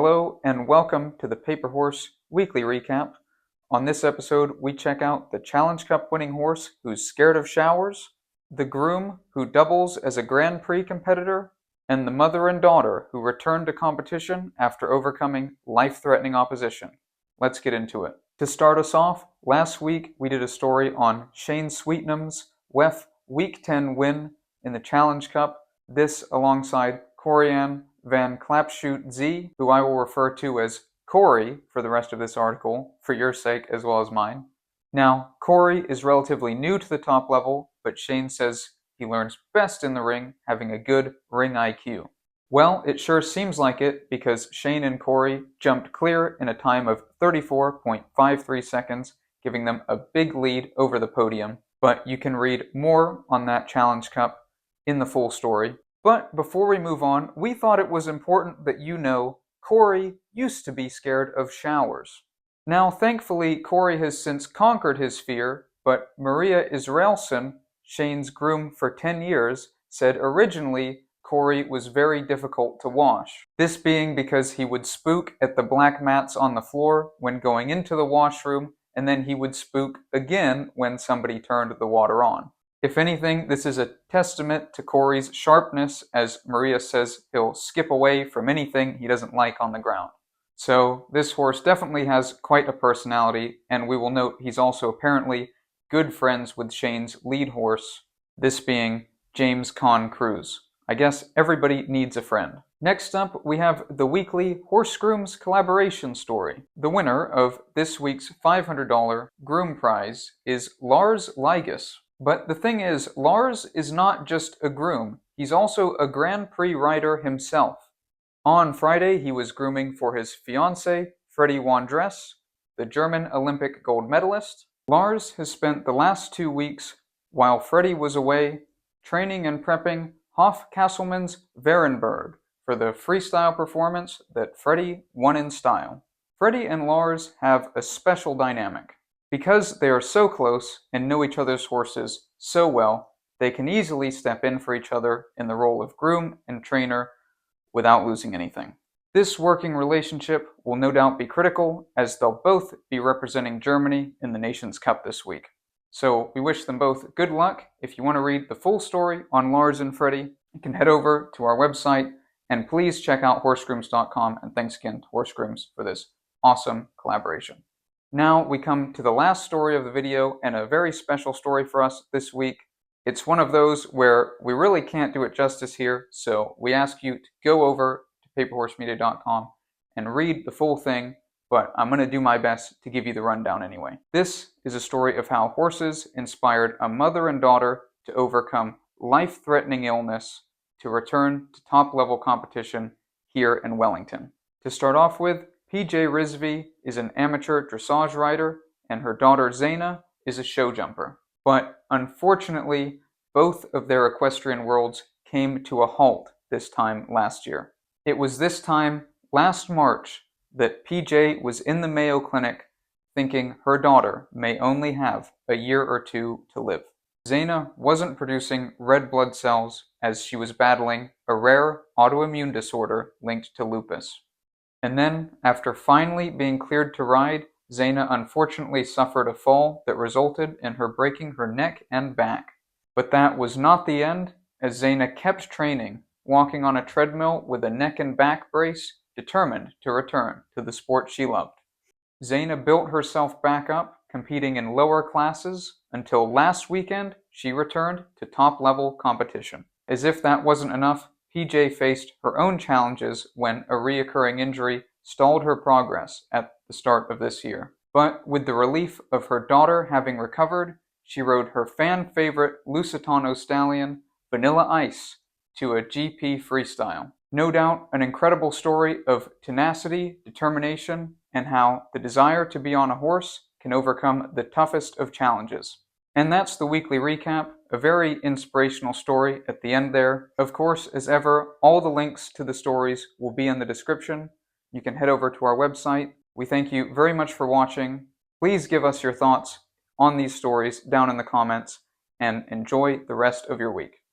Hello and welcome to the Paper Horse Weekly Recap. On this episode, we check out the Challenge Cup winning horse who's scared of showers, the groom who doubles as a Grand Prix competitor, and the mother and daughter who return to competition after overcoming life-threatening opposition. Let's get into it. To start us off, last week we did a story on Shane Sweetnam's WEF Week 10 win in the Challenge Cup, this alongside Coriaan van Klapscheut Z, who I will refer to as Corey for the rest of this article, for your sake as well as mine. Now, Corey is relatively new to the top level, but Shane says he learns best in the ring, having a good ring IQ. Well, it sure seems like it, because Shane and Corey jumped clear in a time of 34.53 seconds, giving them a big lead over the podium. But you can read more on that Challenge Cup in the full story. But before we move on, we thought it was important that you know Corey used to be scared of showers. Now, thankfully, Corey has since conquered his fear, but Maria Israelson, Shane's groom for 10 years, said originally Corey was very difficult to wash. This being because he would spook at the black mats on the floor when going into the washroom, and then he would spook again when somebody turned the water on. If anything, this is a testament to Corey's sharpness, as Maria says he'll skip away from anything he doesn't like on the ground. So this horse definitely has quite a personality, and we will note he's also apparently good friends with Shane's lead horse, this being James Conn Cruz. I guess everybody needs a friend. Next up, we have the weekly Horse Grooms collaboration story. The winner of this week's $500 groom prize is Lars Ligus. But the thing is, Lars is not just a groom, he's also a Grand Prix rider himself. On Friday, he was grooming for his fiancée, Freddie Wandress, the German Olympic gold medalist. Lars has spent the last 2 weeks, while Freddie was away, training and prepping Hof Kasselman's Verenberg for the freestyle performance that Freddie won in style. Freddie and Lars have a special dynamic. Because they are so close and know each other's horses so well, they can easily step in for each other in the role of groom and trainer without losing anything. This working relationship will no doubt be critical, as they'll both be representing Germany in the Nations Cup this week. So we wish them both good luck. If you want to read the full story on Lars and Freddie, you can head over to our website, and please check out horsegrooms.com, and thanks again to Horse Grooms for this awesome collaboration. Now we come to the last story of the video, and a very special story for us this week. It's one of those where we really can't do it justice here, so we ask you to go over to paperhorsemedia.com and read the full thing, but I'm going to do my best to give you the rundown anyway. This is a story of how horses inspired a mother and daughter to overcome life-threatening illness to return to top-level competition here in Wellington. To start off with, PJ Rizvi is an amateur dressage rider, and her daughter Zayna is a show jumper. But unfortunately, both of their equestrian worlds came to a halt this time last year. It was this time, last March, that PJ was in the Mayo Clinic thinking her daughter may only have a year or two to live. Zayna wasn't producing red blood cells as she was battling a rare autoimmune disorder linked to lupus. And then, after finally being cleared to ride, Zayna unfortunately suffered a fall that resulted in her breaking her neck and back. But that was not the end, as Zayna kept training, walking on a treadmill with a neck and back brace, determined to return to the sport she loved. Zayna built herself back up, competing in lower classes, until last weekend she returned to top-level competition. As if that wasn't enough, PJ faced her own challenges when a reoccurring injury stalled her progress at the start of this year. But with the relief of her daughter having recovered, she rode her fan-favorite Lusitano stallion, Vanilla Ice, to a GP freestyle. No doubt an incredible story of tenacity, determination, and how the desire to be on a horse can overcome the toughest of challenges. And that's the weekly recap, a very inspirational story at the end there. Of course, as ever, all the links to the stories will be in the description. You can head over to our website. We thank you very much for watching. Please give us your thoughts on these stories down in the comments, and enjoy the rest of your week.